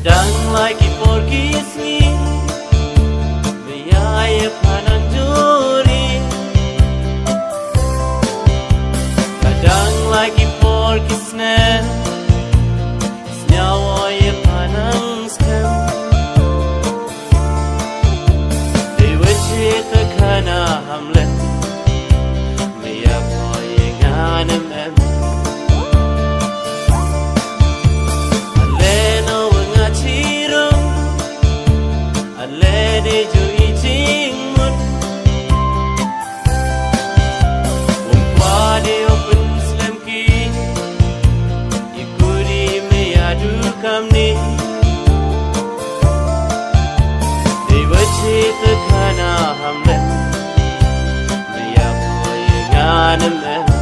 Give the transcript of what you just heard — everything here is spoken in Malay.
Kadang lagi pergi sini Biaya panan duri Kadang lagi pergi sini Senyawa ya panan skam Dewa cita kana hamlet Maya poye nganem em Cita kana hamlet Maya poye nganem em